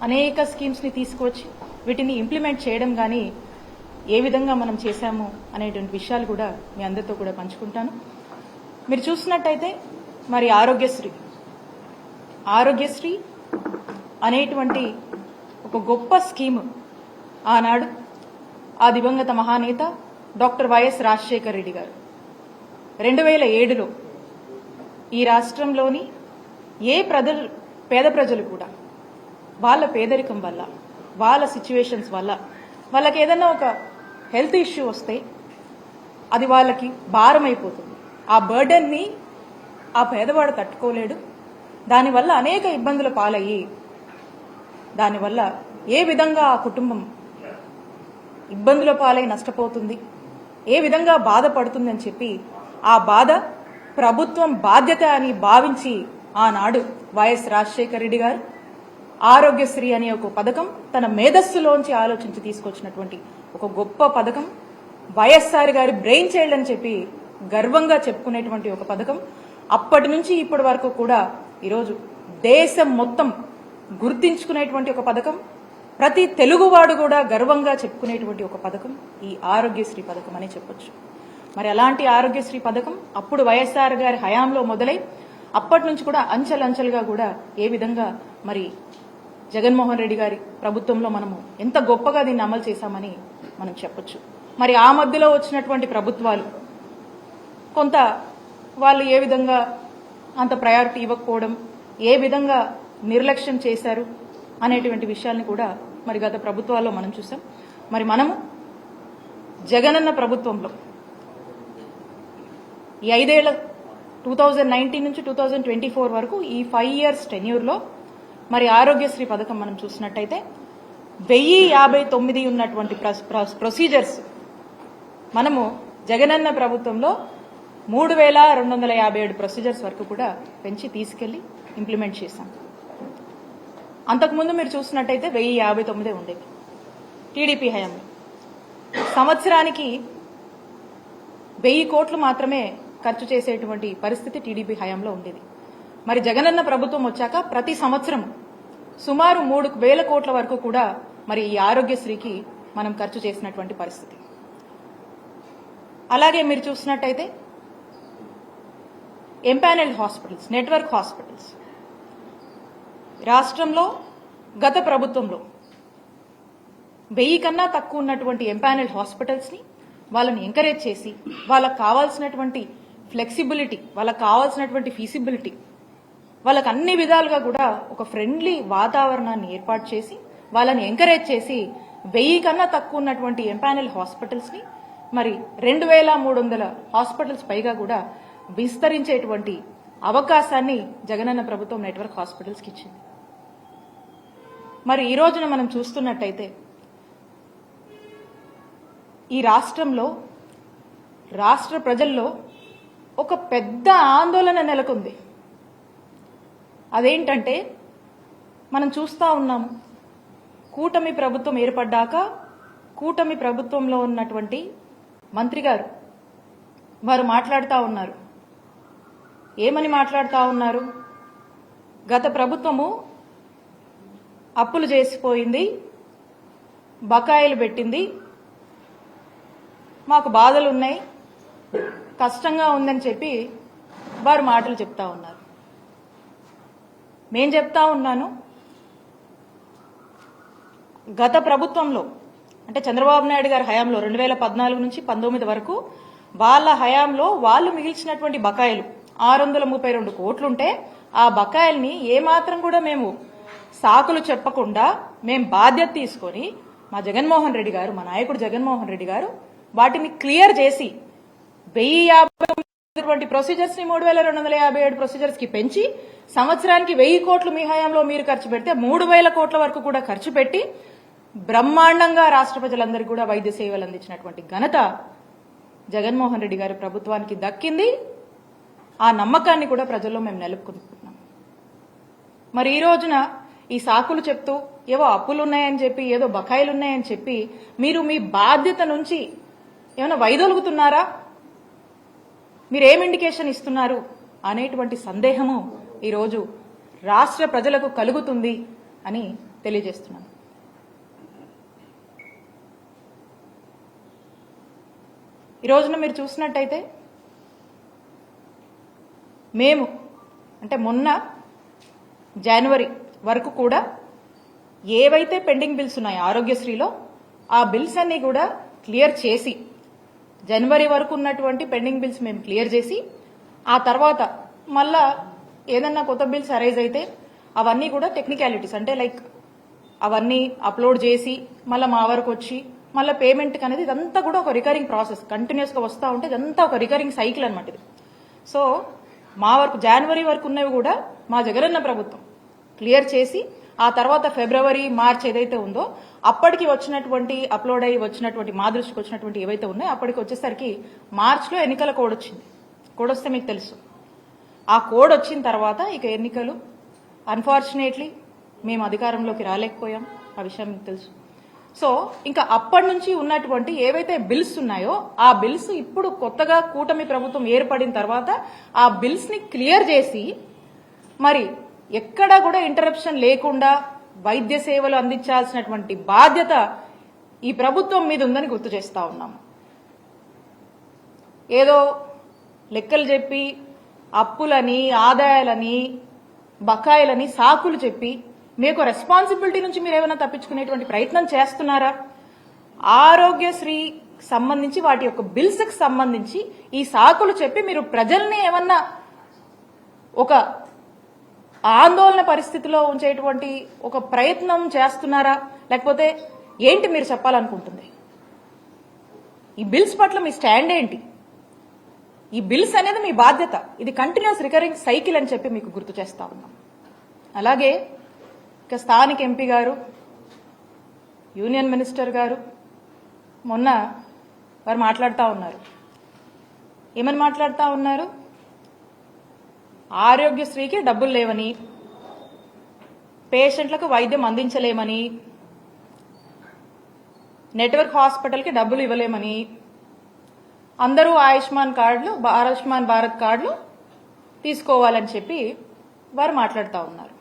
అనేక స్కీమ్స్ని తీసుకొచ్చి వీటిని ఇంప్లిమెంట్ చేయడం కానీ ఏ విధంగా మనం చేశాము అనేటువంటి విషయాలు కూడా మీ అందరితో కూడా పంచుకుంటాను. మీరు చూసినట్టయితే మరి ఆరోగ్యశ్రీ అనేటువంటి ఒక గొప్ప స్కీము ఆనాడు ఆ దివంగత మహానేత డాక్టర్ వైఎస్ రాజశేఖర రెడ్డి గారు 2007లో ఈ రాష్ట్రంలోని పేద ప్రజలు కూడా వాళ్ళ పేదరికం వల్ల వాళ్ళ సిచ్యువేషన్స్ వల్ల వాళ్ళకి ఏదైనా ఒక హెల్త్ ఇష్యూ వస్తే అది వాళ్ళకి భారం అయిపోతుంది. ఆ బర్డెన్ని ఆ పేదవాడు తట్టుకోలేడు. దానివల్ల అనేక ఇబ్బందుల పాలయ్యి దానివల్ల ఏ విధంగా ఆ కుటుంబం ఇబ్బందుల పాలై నష్టపోతుంది, ఏ విధంగా బాధపడుతుందని చెప్పి ఆ బాధ ప్రభుత్వం బాధ్యత అని భావించి ఆనాడు వైఎస్ రాజశేఖర రెడ్డి గారు ఆరోగ్యశ్రీ అనే ఒక పథకం తన మేధస్సులోంచి ఆలోచించి తీసుకొచ్చినటువంటి ఒక గొప్ప పథకం. వైఎస్ఆర్ గారి బ్రెయిన్ చైల్డ్ అని చెప్పి గర్వంగా చెప్పుకునేటువంటి ఒక పథకం. అప్పటి నుంచి ఇప్పటి వరకు కూడా ఈరోజు దేశం మొత్తం గుర్తించుకునేటువంటి ఒక పథకం. ప్రతి తెలుగువాడు కూడా గర్వంగా చెప్పుకునేటువంటి ఒక పథకం ఈ ఆరోగ్యశ్రీ పథకం అని చెప్పొచ్చు. మరి అలాంటి ఆరోగ్యశ్రీ పథకం అప్పుడు వైఎస్ఆర్ గారి హయాంలో మొదలై అప్పటి నుంచి కూడా అంచెలంచెలుగా కూడా ఏ విధంగా మరి జగన్మోహన్ రెడ్డి గారి ప్రభుత్వంలో మనము ఎంత గొప్పగా దీన్ని అమలు చేశామని మనం చెప్పొచ్చు. మరి ఆ మధ్యలో వచ్చినటువంటి ప్రభుత్వాలు కొంత వాళ్ళు ఏ విధంగా అంత ప్రయారిటీ ఇవ్వకపోవడం, ఏ విధంగా నిర్లక్ష్యం చేశారు అనేటువంటి విషయాల్ని కూడా మరి గత ప్రభుత్వాల్లో మనం చూసాం. మరి మనము జగనన్న ప్రభుత్వంలో ఈ 5 ఏళ్ల 2019 నుంచి 2024 వరకు ఈ 5 years టెన్యూర్లో మరి ఆరోగ్యశ్రీ పథకం మనం చూసినట్టయితే 1059 ఉన్నటువంటి ప్రొసీజర్స్ మనము జగనన్న ప్రభుత్వంలో 3257 ప్రొసీజర్స్ వరకు కూడా పెంచి తీసుకెళ్లి ఇంప్లిమెంట్ చేశాం. అంతకుముందు మీరు చూసినట్టయితే 1059 ఉండేవి టీడీపీ హయాంలో. సంవత్సరానికి 1000 కోట్లు మాత్రమే ఖర్చు చేసేటువంటి పరిస్థితి టీడీపీ హయాంలో ఉండేది. మరి జగనన్న ప్రభుత్వం వచ్చాక ప్రతి సంవత్సరం సుమారు 3000 కోట్ల వరకు కూడా మరి ఈ ఆరోగ్యశ్రీకి మనం ఖర్చు చేసినటువంటి పరిస్థితి. అలాగే మీరు చూసినట్టయితే ఎంపానల్డ్ హాస్పిటల్స్, నెట్వర్క్ హాస్పిటల్స్ రాష్ట్రంలో గత ప్రభుత్వంలో 1000 కన్నా తక్కువ ఉన్నటువంటి ఎంపానల్డ్ హాస్పిటల్స్ ని వాళ్ళని ఎంకరేజ్ చేసి వాళ్ళకు కావాల్సినటువంటి ఫ్లెక్సిబిలిటీ, వాళ్ళకు కావాల్సినటువంటి ఫీజిబిలిటీ, వాళ్ళకి అన్ని విధాలుగా కూడా ఒక ఫ్రెండ్లీ వాతావరణాన్ని ఏర్పాటు చేసి వాళ్ళని ఎంకరేజ్ చేసి 1000 కన్నా తక్కువ ఉన్నటువంటి ఎంపానల్ హాస్పిటల్స్ ని మరి 2300 హాస్పిటల్స్ పైగా కూడా విస్తరించేటువంటి అవకాశాన్ని జగనన్న ప్రభుత్వం నెట్వర్క్ హాస్పిటల్స్ కి ఇచ్చింది. మరి ఈ రోజున మనం చూస్తున్నట్టయితే ఈ రాష్ట్రంలో రాష్ట్ర ప్రజల్లో ఒక పెద్ద ఆందోళన నెలకొంది. అదేంటంటే మనం చూస్తా ఉన్నాము, కూటమి ప్రభుత్వం ఏర్పడ్డాక కూటమి ప్రభుత్వంలో ఉన్నటువంటి మంత్రి గారు వారు మాట్లాడుతూ ఉన్నారు. ఏమని మాట్లాడుతూ ఉన్నారు? గత ప్రభుత్వము అప్పులు చేసిపోయింది, బకాయిలు పెట్టింది, మాకు బాధలు ఉన్నాయి, కష్టంగా ఉందని చెప్పి వారు మాటలు చెప్తా ఉన్నారు. నేను చెప్తా ఉన్నాను, గత ప్రభుత్వంలో అంటే చంద్రబాబు నాయుడు గారి హయాంలో 2014 నుంచి 19 వరకు వాళ్ళ హయాంలో వాళ్ళు మిగిల్చినటువంటి బకాయిలు 632 కోట్లుంటే ఆ బకాయిల్ని ఏమాత్రం కూడా మేము సాకులు చెప్పకుండా మేము బాధ్యత తీసుకొని మా జగన్మోహన్ రెడ్డి గారు, మా నాయకుడు జగన్మోహన్ రెడ్డి గారు వాటిని క్లియర్ చేసి 1050 ప్రొసీజర్స్ ని 3257 ప్రొసీజర్స్ కి పెంచి సంవత్సరానికి 1000 కోట్లు మీ హయాంలో మీరు ఖర్చు పెడితే 3000 కోట్ల వరకు కూడా ఖర్చు పెట్టి బ్రహ్మాండంగా రాష్ట్ర ప్రజలందరికీ కూడా వైద్య సేవలు అందించినటువంటి ఘనత జగన్మోహన్ రెడ్డి గారి ప్రభుత్వానికి దక్కింది. ఆ నమ్మకాన్ని కూడా ప్రజల్లో మేము నిలుపుకుంటున్నాం. మరి ఈ రోజున ఈ సాకులు చెప్తూ ఏవో అప్పులున్నాయని చెప్పి, ఏదో బకాయిలున్నాయని చెప్పి మీరు మీ బాధ్యత నుంచి ఏమైనా వైదొలుగుతున్నారా? మీరేం ఇండికేషన్ ఇస్తున్నారు అనేటువంటి సందేహము ఈరోజు రాష్ట్ర ప్రజలకు కలుగుతుంది అని తెలియజేస్తున్నాను. ఈ రోజున మీరు చూసినట్టయితే మేము అంటే మొన్న జనవరి వరకు కూడా ఏవైతే పెండింగ్ బిల్స్ ఉన్నాయో ఆరోగ్యశ్రీలో ఆ బిల్స్ అన్ని కూడా క్లియర్ చేసి జనవరి వరకు ఉన్నటువంటి పెండింగ్ బిల్స్ మేము క్లియర్ చేసి ఆ తర్వాత మళ్ళా ఏదన్నా కొత్త బిల్స్ అరైజ్ అయితే అవన్నీ కూడా టెక్నికాలిటీస్ అంటే లైక్ అవన్నీ అప్లోడ్ చేసి మళ్ళీ మా వరకు వచ్చి మళ్ళీ పేమెంట్ అనేది ఇదంతా కూడా ఒక రికరింగ్ ప్రాసెస్ కంటిన్యూస్గా వస్తూ ఉంటే ఇదంతా ఒక రికరింగ్ సైకిల్ అనమాట ఇది. సో మా వరకు జనవరి వరకు ఉన్నవి కూడా మా జగనన్న ప్రభుత్వం క్లియర్ చేసి ఆ తర్వాత ఫిబ్రవరి మార్చ్ ఏదైతే ఉందో అప్పటికి వచ్చినటువంటి అప్లోడ్ అయ్యి వచ్చినటువంటి మా దృష్టికి వచ్చినటువంటి ఏవైతే ఉన్నాయో అప్పటికి వచ్చేసరికి మార్చ్లో ఎన్నికల కోడ్ వచ్చింది. కోడ్ వస్తే మీకు తెలుసు. ఆ కోడ్ వచ్చిన తర్వాత ఇక ఎన్నికలు అన్ఫార్చునేట్లీ మేము అధికారంలోకి రాలేకపోయాం. ఆ విషయం మీకు తెలుసు. సో ఇంకా అప్పటి నుంచి ఉన్నటువంటి ఏవైతే బిల్స్ ఉన్నాయో ఆ బిల్స్ ఇప్పుడు కొత్తగా కూటమి ప్రభుత్వం ఏర్పడిన తర్వాత ఆ బిల్స్ ని క్లియర్ చేసి మరి ఎక్కడా కూడా ఇంటరప్షన్ లేకుండా వైద్య సేవలు అందించాల్సినటువంటి బాధ్యత ఈ ప్రభుత్వం మీద ఉందని గుర్తు చేస్తా ఉన్నాం. ఏదో లెక్కలు చెప్పి అప్పులని ఆదాయాలని బకాయిలని సాకులు చెప్పి మీకు రెస్పాన్సిబిలిటీ నుంచి మీరు ఏమైనా తప్పించుకునేటువంటి ప్రయత్నం చేస్తున్నారా? ఆరోగ్యశ్రీ సంబంధించి వాటి యొక్క బిల్స్ కి సంబంధించి ఈ సాకులు చెప్పి మీరు ప్రజల్ని ఏమన్నా ఒక ఆందోళన పరిస్థితిలో ఉంచేటువంటి ఒక ప్రయత్నం చేస్తున్నారా? లేకపోతే ఏంటి మీరు చెప్పాలనుకుంటుంది? ఈ బిల్స్ పట్ల మీ స్టాండ్ ఏంటి? ఈ బిల్స్ అనేది మీ బాధ్యత. ఇది కంటిన్యూస్ రికరింగ్ సైకిల్ అని చెప్పి మీకు గుర్తు చేస్తా ఉన్నాం. అలాగే ఇక స్థానిక ఎంపీ గారు యూనియన్ మినిస్టర్ గారు మొన్న వారు మాట్లాడుతూ ఉన్నారు. ఏమని మాట్లాడుతూ ఉన్నారు? ఆరోగ్యశ్రీకి డబ్బులు లేవని, పేషెంట్లకు వైద్యం అందించలేమని, నెట్వర్క్ హాస్పిటల్కి డబ్బులు ఇవ్వలేమని, అందరూ ఆయుష్మాన్ భారత్ కార్డులు తీసుకోవాలని చెప్పి వారు మాట్లాడుతూ ఉన్నారు.